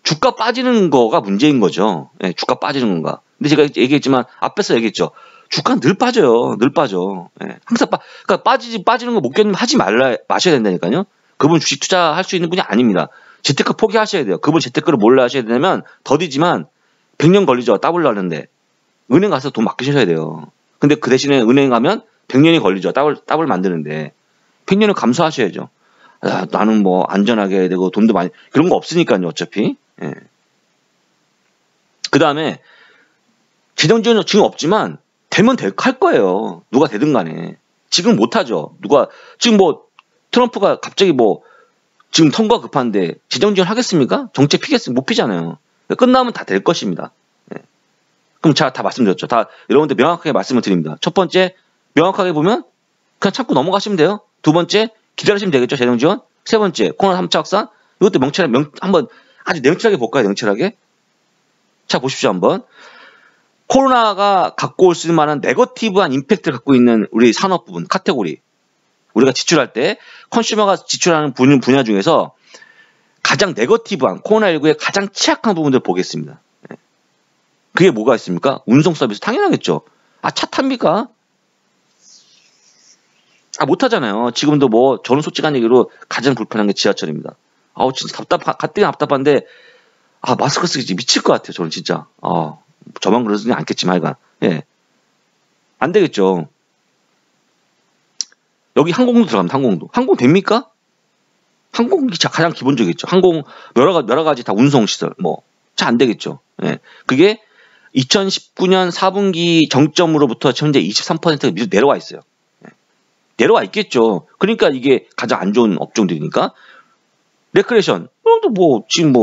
주가 빠지는 거가 문제인 거죠. 예, 주가 빠지는 건가. 근데 제가 얘기했지만, 앞에서 얘기했죠. 주가는 늘 빠져요. 늘 빠져. 예. 항상 그러니까 빠지는 거 못 견디면 마셔야 된다니까요. 그분 주식 투자할 수 있는 분이 아닙니다. 재테크 포기하셔야 돼요. 그분 재테크를 몰래 하셔야 되면 더디지만 100년 걸리죠. 따블로 하는데. 은행 가서 돈 맡기셔야 돼요. 근데 그 대신에 은행 가면 100년이 걸리죠. 따블 만드는데. 100년을 감수하셔야죠. 나는 뭐 안전하게 해야 되고 돈도 많이 그런 거 없으니까요. 어차피. 예. 그 다음에 재정지원은 지금 없지만 되면 할 거예요. 누가 되든 간에. 지금 못하죠. 지금 트럼프가 갑자기 지금 선거가 급한데 재정지원 하겠습니까? 정책 피겠습니까? 못 피잖아요. 끝나면 다 될 것입니다. 예. 그럼 제가 다 말씀드렸죠. 다 여러분들 명확하게 말씀을 드립니다. 첫 번째, 명확하게 보면 그냥 참고 넘어가시면 돼요. 두 번째, 기다리시면 되겠죠. 재정지원. 세 번째, 코로나 3차 확산. 이것도 한번 아주 냉철하게 볼까요? 냉철하게. 자, 보십시오. 한번. 코로나가 갖고 올 수 있는 만한 네거티브한 임팩트를 갖고 있는 우리 산업 부분, 카테고리. 우리가 지출할 때 컨슈머가 지출하는 분야 중에서 가장 네거티브한 코로나19의 가장 취약한 부분들을 보겠습니다. 그게 뭐가 있습니까? 운송 서비스 당연하겠죠. 차 탑니까? 못하잖아요. 지금도 저는 솔직한 얘기로 가장 불편한 게 지하철입니다. 진짜 가뜩이 답답한데, 마스크 쓰기 미칠 것 같아요. 저는 진짜. 저만 그러지는 않겠지만, 하여간. 예. 안 되겠죠. 여기 항공도 들어갑니다. 항공도. 항공 됩니까? 항공이 가장 기본적이겠죠. 항공, 여러 가지 다 운송시설, 잘 안 되겠죠. 예. 그게 2019년 4분기 정점으로부터 현재 23%가 밑으로 내려와 있어요. 내려와 있겠죠. 그러니까 이게 가장 안 좋은 업종들이니까. 레크레이션. 지금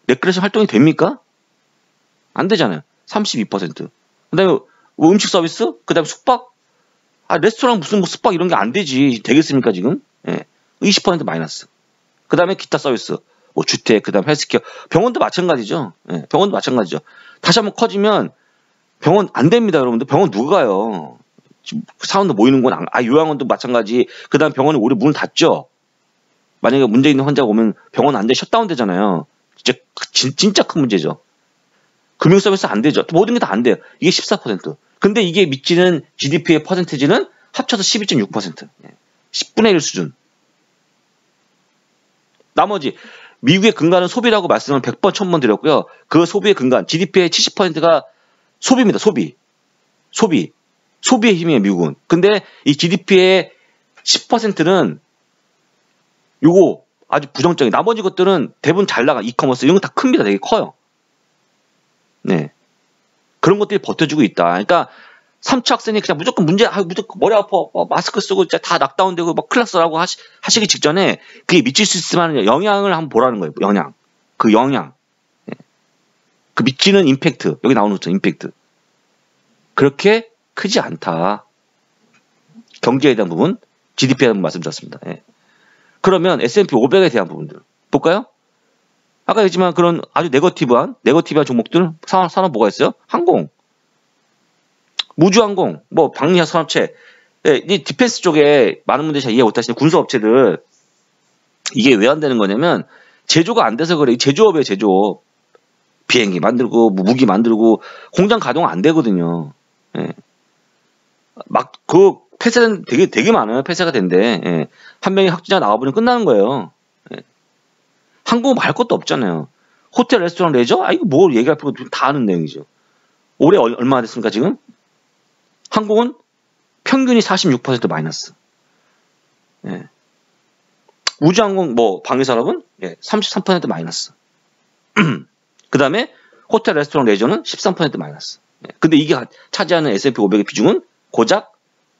레크레이션 활동이 됩니까? 안 되잖아요. 32%. 그 다음에 음식 서비스? 그 다음에 숙박? 레스토랑 무슨 숙박 이런 게 안 되지. 되겠습니까, 지금? 예. 20% 마이너스. 그 다음에 기타 서비스. 주택, 그 다음 헬스케어. 병원도 마찬가지죠. 예. 병원도 마찬가지죠. 다시 한번 커지면 병원 안 됩니다, 여러분들. 병원 누가 가요? 사원도 모이는 건, 요양원도 마찬가지. 그 다음 병원이 올해 문을 닫죠. 만약에 문제 있는 환자가 오면 병원 안 돼, 셧다운 되잖아요. 진짜 큰 문제죠. 금융 서비스 안 되죠. 모든 게 다 안 돼요. 이게 14%. 근데 이게 미치는 GDP의 퍼센티지는 합쳐서 12.6%. 10분의 1 수준. 나머지, 미국의 근간은 소비라고 말씀을 100번, 1000번 드렸고요. 그 소비의 근간, GDP의 70%가 소비입니다. 소비의 힘이에요, 미국은. 근데 이 GDP의 10%는 요거 아주 부정적인, 나머지 것들은 대부분 잘 나가. 이커머스, 이런 거 다 큽니다. 되게 커요. 네. 그런 것들이 버텨주고 있다. 그러니까 3차 확산이 그냥 무조건 무조건 머리 아파, 마스크 쓰고 진짜 다 락다운되고 클라스라고 하시기 직전에 그게 미칠 수 있을 만한 영향을 한번 보라는 거예요. 그 영향. 네. 그 미치는 임팩트. 여기 나오는 거죠. 임팩트. 그렇게 크지 않다. 경제에 대한 부분, GDP에 대한 부분 말씀드렸습니다. 예. 그러면 S&P 500에 대한 부분들 볼까요? 아까 얘기했지만 그런 아주 네거티브한 종목들, 산업 뭐가 있어요? 항공, 무주항공, 방리하 산업체. 예, 이 디펜스 쪽에 많은 분들이 잘 이해 못하시는 군수업체들, 이게 왜 안 되는 거냐면 제조가 안 돼서 그래. 제조업이에요, 제조업. 비행기 만들고, 뭐 무기 만들고, 공장 가동 안 되거든요. 예. 폐쇄는 되게 많아요. 폐쇄가 된대. 예. 한 명이 확진자 나와버리면 끝나는 거예요. 예. 한국은 말 것도 없잖아요. 호텔, 레스토랑, 레저? 이거 뭐 얘기할 필요가 다 아는 내용이죠. 올해 얼마나 됐습니까, 지금? 한국은 평균이 46% 마이너스. 예. 우주항공, 방위산업은 33% 마이너스. 그 다음에 호텔, 레스토랑, 레저는 13% 마이너스. 예. 근데 이게 차지하는 S&P 500의 비중은 고작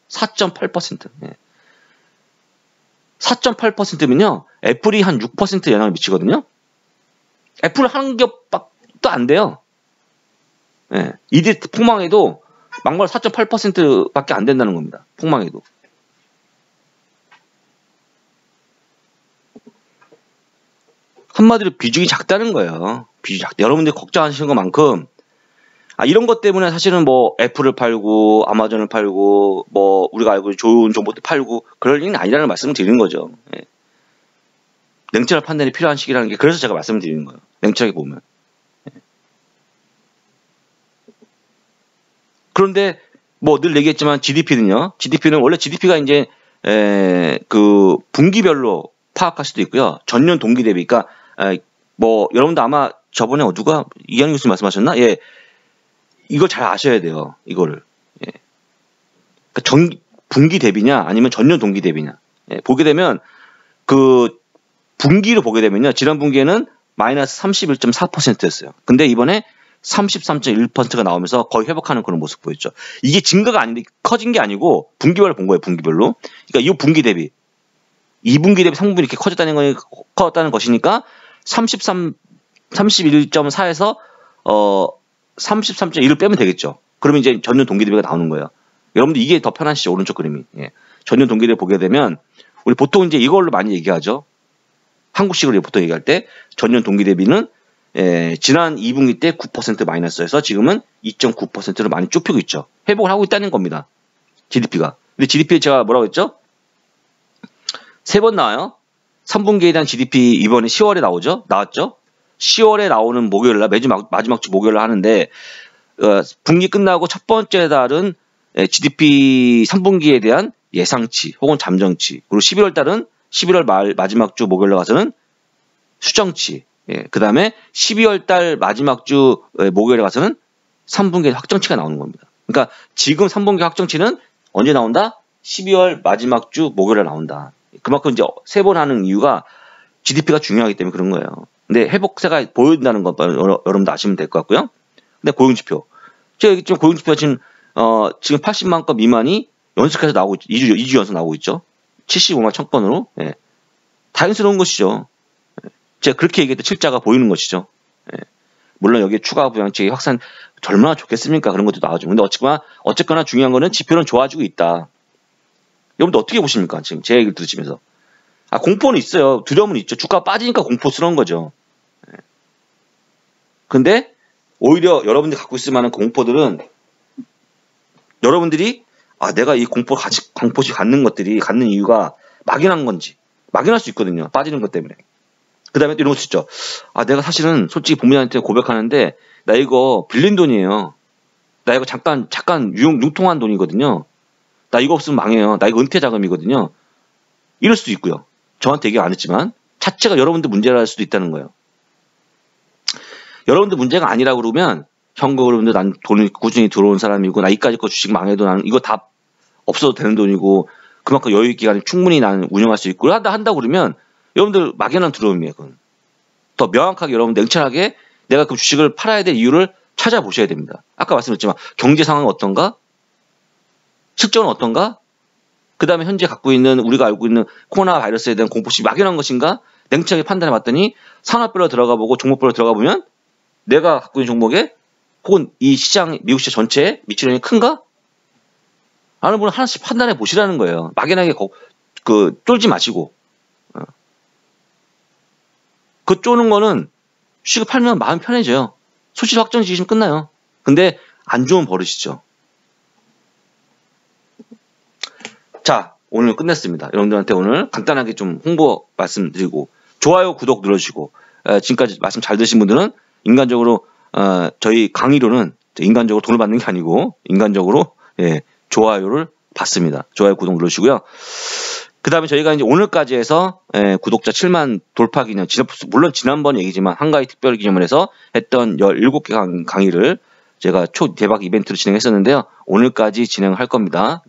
4.8%. 예. 4.8%면요, 애플이 한 6% 영향을 미치거든요. 애플 한 겹도 안 돼요. 예. 이들 폭망해도 막말 4.8%밖에 안 된다는 겁니다. 폭망해도. 한마디로 비중이 작다는 거예요. 비중이 작다. 여러분들이 걱정하시는 것만큼 이런 것 때문에 사실은 애플을 팔고 아마존을 팔고 우리가 알고 있는 좋은 정보들 팔고 그럴 일은 아니라는 말씀을 드리는 거죠. 예. 냉철한 판단이 필요한 시기라는 게 그래서 제가 말씀을 드리는 거예요. 냉철하게 보면. 예. 그런데 늘 얘기했지만 GDP는요. GDP는 원래 GDP가 이제 그 분기별로 파악할 수도 있고요. 전년 동기 대비. 그러니까 여러분도 아마 저번에 누가 이한영 교수님 말씀하셨나? 예. 이걸 잘 아셔야 돼요. 이거를. 예. 그러니까 분기 대비냐 아니면 전년 동기 대비냐. 예. 보게 되면 그 분기로 보게 되면요. 지난 분기에는 마이너스 31.4%였어요. 근데 이번에 33.1%가 나오면서 거의 회복하는 그런 모습 보였죠. 이게 증가가 아닌데 커진 게 아니고 분기별로 본 거예요. 분기별로. 그러니까 이 분기 대비 2분기 대비 3분기 이렇게 커졌다는 것이니까 31.4에서 33.1을 빼면 되겠죠. 그러면 이제 전년 동기 대비가 나오는 거예요. 여러분들 이게 더 편하시죠. 오른쪽 그림이. 예. 전년 동기 대비 보게 되면 우리 보통 이제 이걸로 많이 얘기하죠. 한국식으로 보통 얘기할 때 전년 동기 대비는 지난 2분기 때 9% 마이너스여서 지금은 2.9%로 많이 좁히고 있죠. 회복을 하고 있다는 겁니다. GDP가. 근데 GDP 제가 뭐라고 했죠? 3번 나와요. 3분기에 대한 GDP 이번에 10월에 나왔죠? 10월에 나오는 목요일날 마지막 주 목요일날 하는데 분기 끝나고 첫 번째 달은 GDP 3분기에 대한 예상치 혹은 잠정치, 그리고 11월 달은 11월 마지막 주 목요일날 가서는 수정치, 그 다음에 12월 달 마지막 주 목요일에 가서는 3분기 확정치가 나오는 겁니다. 그러니까 지금 3분기 확정치는 언제 나온다? 12월 마지막 주 목요일에 나온다. 그만큼 이제 3번 하는 이유가 GDP가 중요하기 때문에 그런 거예요. 근데 회복세가 보여준다는 것 여러분도 아시면 될 것 같고요. 근데 고용지표. 제가 얘기했지만 고용지표가 지금 80만 건 미만이 연속해서 나오고 있죠. 2주 연속 나오고 있죠. 75만 1000건으로. 예. 다행스러운 것이죠. 제가 그렇게 얘기했던 실자가 보이는 것이죠. 예. 물론 여기에 추가 부양책이 확산 얼마나 좋겠습니까? 그런 것도 나오죠. 근데 어쨌거나 중요한 거는 지표는 좋아지고 있다. 여러분들 어떻게 보십니까? 지금 제 얘기를 들으시면서. 공포는 있어요. 두려움은 있죠. 주가가 빠지니까 공포스러운 거죠. 근데 오히려 여러분들이 갖고 있을 만한 공포들은 여러분들이 내가 이 공포시 갖는 이유가 막연한 건지, 막연할 수 있거든요. 빠지는 것 때문에. 그 다음에 또 이런 것도 있죠. 내가 사실은 솔직히 부모님한테 고백하는데 나 이거 빌린 돈이에요. 나 이거 잠깐 융통한 돈이거든요. 나 이거 없으면 망해요. 나 이거 은퇴 자금이거든요. 이럴 수도 있고요. 저한테 얘기 안 했지만 자체가 여러분들 문제라 할 수도 있다는 거예요. 여러분들 문제가 아니라고 그러면 여러분들 난 돈이 꾸준히 들어온 사람이고 나 이까지 거 주식 망해도 나는 이거 다 없어도 되는 돈이고 그만큼 여유 기간이 충분히 나는 운영할 수 있고 한다고 그러면 여러분들 막연한 두려움이에요. 그건. 더 명확하게 여러분 냉철하게 내가 그 주식을 팔아야 될 이유를 찾아보셔야 됩니다. 아까 말씀드렸지만 경제 상황은 어떤가? 실적은 어떤가? 그 다음에 현재 갖고 있는 우리가 알고 있는 코로나 바이러스에 대한 공포심이 막연한 것인가? 냉철하게 판단해 봤더니 산업별로 들어가 보고 종목별로 들어가 보면 내가 갖고 있는 종목에 혹은 이 시장, 미국 시장 전체에 미치는 영향이 큰가? 라는 분은 하나씩 판단해 보시라는 거예요. 막연하게 쫄지 마시고. 그 쪼는 거는 주식을 팔면 마음 편해져요. 수시로 확정 지으시면 끝나요. 근데 안 좋은 버릇이죠. 자, 오늘 끝냈습니다. 여러분들한테 오늘 간단하게 좀 홍보 말씀드리고 좋아요, 구독 눌러주시고, 지금까지 말씀 잘 들으신 분들은 인간적으로 저희 강의료는 인간적으로 돈을 받는 게 아니고 인간적으로 좋아요를 받습니다. 좋아요, 구독 눌러주시고요. 그 다음에 저희가 이제 오늘까지 해서 구독자 7만 돌파 기념, 물론 지난번 얘기지만 한가위 특별 기념을 해서 했던 17개 강의를 제가 초 대박 이벤트로 진행했었는데요. 오늘까지 진행할 겁니다.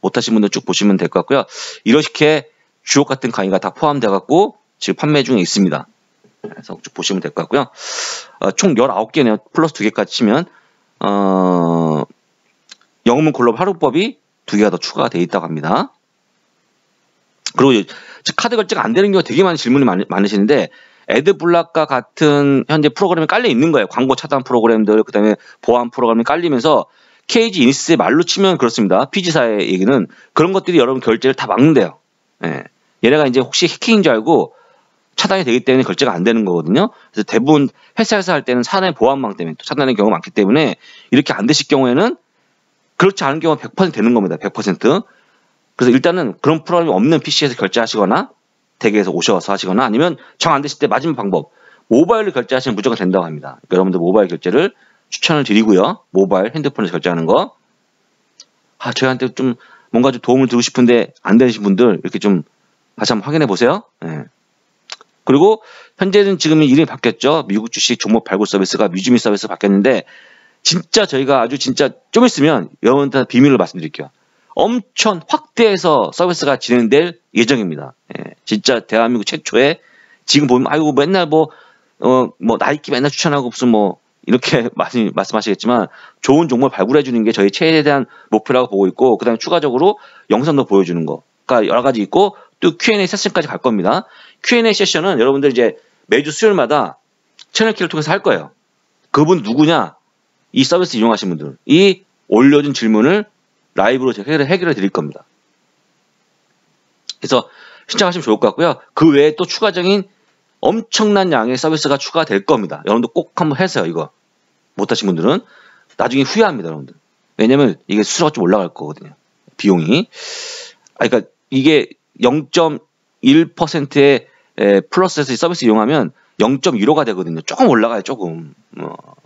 못하신 분들 쭉 보시면 될 것 같고요. 이렇게 주옥 같은 강의가 다 포함되어 갖고 지금 판매 중에 있습니다. 그래서 쭉 보시면 될 것 같고요. 총 19개네요. 플러스 2개까지 치면 영문 글로벌 하루법이 2개가 더 추가가 되어 있다고 합니다. 그리고 카드 결제가 안 되는 경우가 되게 많은 질문이 많으시는데 애드블락과 같은 현재 프로그램이 깔려 있는 거예요. 광고 차단 프로그램들, 그 다음에 보안 프로그램이 깔리면서 KG 이니스의 말로 치면 그렇습니다. 피지사의 얘기는 그런 것들이 여러분 결제를 다 막는데요. 얘네가 이제 혹시 해킹인 줄 알고 차단이 되기 때문에 결제가 안 되는 거거든요. 그래서 대부분 회사에서 할 때는 사내 보안망 때문에 또 차단되는 경우가 많기 때문에 이렇게 안 되실 경우에는 그렇지 않은 경우는 100% 되는 겁니다. 100%. 그래서 일단은 그런 프로그램이 없는 PC에서 결제하시거나 댁에서 오셔서 하시거나 아니면 정 안 되실 때 마지막 방법 모바일로 결제하시면 무조건 된다고 합니다. 그러니까 여러분들 모바일 결제를 추천을 드리고요. 모바일 핸드폰에서 결제하는 거. 저희한테 좀 뭔가 좀 도움을 드리고 싶은데 안 되신 분들 이렇게 좀 다시 한번 확인해 보세요. 그리고 현재는 지금 이름이 바뀌었죠. 미국 주식 종목 발굴 서비스가 뮤즈미 서비스 바뀌었는데 진짜 저희가 아주 진짜 좀 있으면 여러분한테 비밀로 말씀드릴게요. 엄청 확대해서 서비스가 진행될 예정입니다. 진짜 대한민국 최초의 지금 보면 아이고 맨날 뭐 나이키 맨날 추천하고 무슨 뭐 이렇게 말씀하시겠지만 좋은 종목을 발굴해 주는 게 저희 최대한 목표라고 보고 있고 그다음에 추가적으로 영상도 보여주는 거가 여러 가지 있고 또 Q&A 세션까지 갈 겁니다. Q&A 세션은 여러분들 이제 매주 수요일마다 채널 키를 통해서 할 거예요. 그분 누구냐? 이 서비스 이용하신 분들 이 올려준 질문을 라이브로 제가 해결해 드릴 겁니다. 그래서 신청하시면 좋을 것 같고요. 그 외에 또 추가적인 엄청난 양의 서비스가 추가될 겁니다. 여러분들 꼭 한번 해서요. 이거 못하신 분들은 나중에 후회합니다. 여러분들. 왜냐면 이게 수수료가 좀 올라갈 거거든요. 비용이. 그러니까 이게 0.1%의 플러스에서 이 서비스 이용하면 0.15가 되거든요. 조금 올라가요. 조금.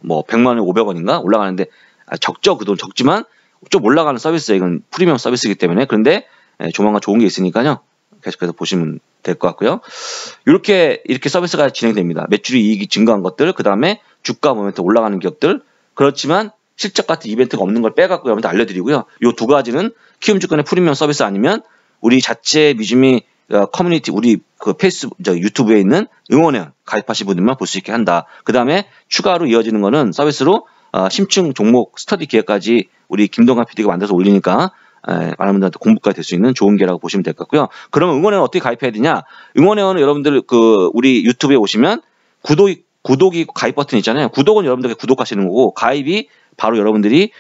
뭐 100만 원, 500원인가 올라가는데 적죠. 그 돈 적지만 좀 올라가는 서비스예요. 이건 프리미엄 서비스이기 때문에. 그런데 조만간 좋은 게 있으니까요. 계속해서 보시면 될 것 같고요. 이렇게 서비스가 진행됩니다. 매출이 이익이 증가한 것들, 그 다음에 주가 모멘트 올라가는 기업들. 그렇지만 실적 같은 이벤트가 없는 걸 빼갖고 여러분들 알려드리고요. 이 두 가지는 키움증권의 프리미엄 서비스 아니면 우리 자체 뮤즈미 커뮤니티 우리 그 유튜브에 있는 응원회원 가입하신 분들만 볼 수 있게 한다. 그 다음에 추가로 이어지는 거는 서비스로 심층 종목 스터디 기획까지 우리 김동관 PD가 만들어서 올리니까 많은 분들한테 공부가 될 수 있는 좋은 기회라고 보시면 될 것 같고요. 그러면 응원회원 어떻게 가입해야 되냐? 응원회원은 여러분들 우리 유튜브에 오시면 구독이 가입 버튼 있잖아요. 구독은 여러분들께 구독하시는 거고 가입이 바로 여러분들이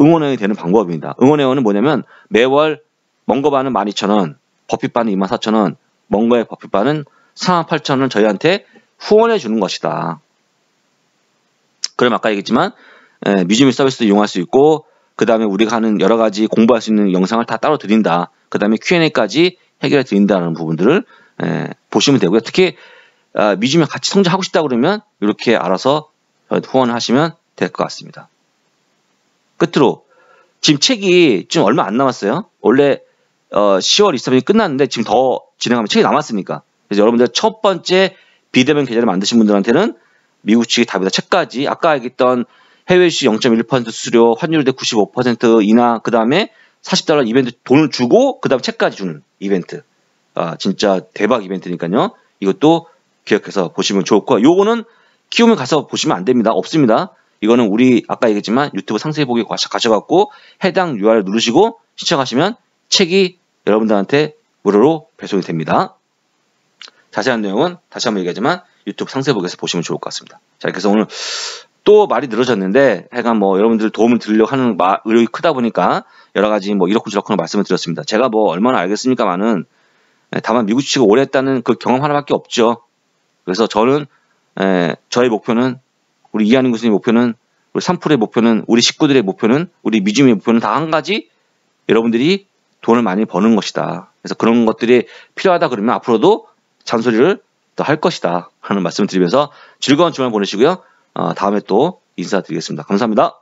응원회원이 되는 방법입니다. 응원회원은 뭐냐면 매월 멍거바는 12,000원, 버핏바는 24,000원, 멍거의 버핏바는 48,000원 저희한테 후원해 주는 것이다. 그럼 아까 얘기했지만 뮤즈미 서비스도 이용할 수 있고 그 다음에 우리가 하는 여러 가지 공부할 수 있는 영상을 다 따로 드린다. 그 다음에 Q&A까지 해결해 드린다는 부분들을 보시면 되고요. 특히 뮤즈미 같이 성장하고 싶다 그러면 이렇게 알아서 후원을 하시면 될 것 같습니다. 끝으로 지금 책이 지금 얼마 안 남았어요. 원래 10월 23일이 끝났는데 지금 더 진행하면 책이 남았으니까. 그래서 여러분들 첫 번째 비대면 계좌를 만드신 분들한테는 미국 주식 답이다 책까지 아까 얘기했던 해외 주식 0.1% 수수료, 환율 대 95% 인하, 그 다음에 $40 이벤트 돈을 주고 그 다음에 책까지 주는 이벤트. 진짜 대박 이벤트니까요. 이것도 기억해서 보시면 좋고 요거는 키움에 가서 보시면 안 됩니다. 없습니다. 이거는 우리 아까 얘기했지만 유튜브 상세히 보기 가셔갖고 해당 URL 누르시고 시청하시면 책이 여러분들한테 무료로 배송이 됩니다. 자세한 내용은 다시 한번 얘기하지만 유튜브 상세 보기에서 보시면 좋을 것 같습니다. 자, 그래서 오늘 또 말이 늘어졌는데 하여간 뭐 여러분들 도움을 드리려고 하는 의욕이 크다 보니까 여러 가지 뭐 이렇고 저렇고 말씀을 드렸습니다. 제가 뭐 얼마나 알겠습니까만은 다만 미국 주식을 오래 했다는 그 경험 하나밖에 없죠. 그래서 저는 저의 목표는 우리 이한인 교수님 목표는 우리 3프로의 목표는 우리 식구들의 목표는 우리 뮤즈미의 목표는 다 한 가지 여러분들이 돈을 많이 버는 것이다. 그래서 그런 것들이 필요하다 그러면 앞으로도 잔소리를 더 할 것이다 하는 말씀을 드리면서 즐거운 주말 보내시고요. 다음에 또 인사드리겠습니다. 감사합니다.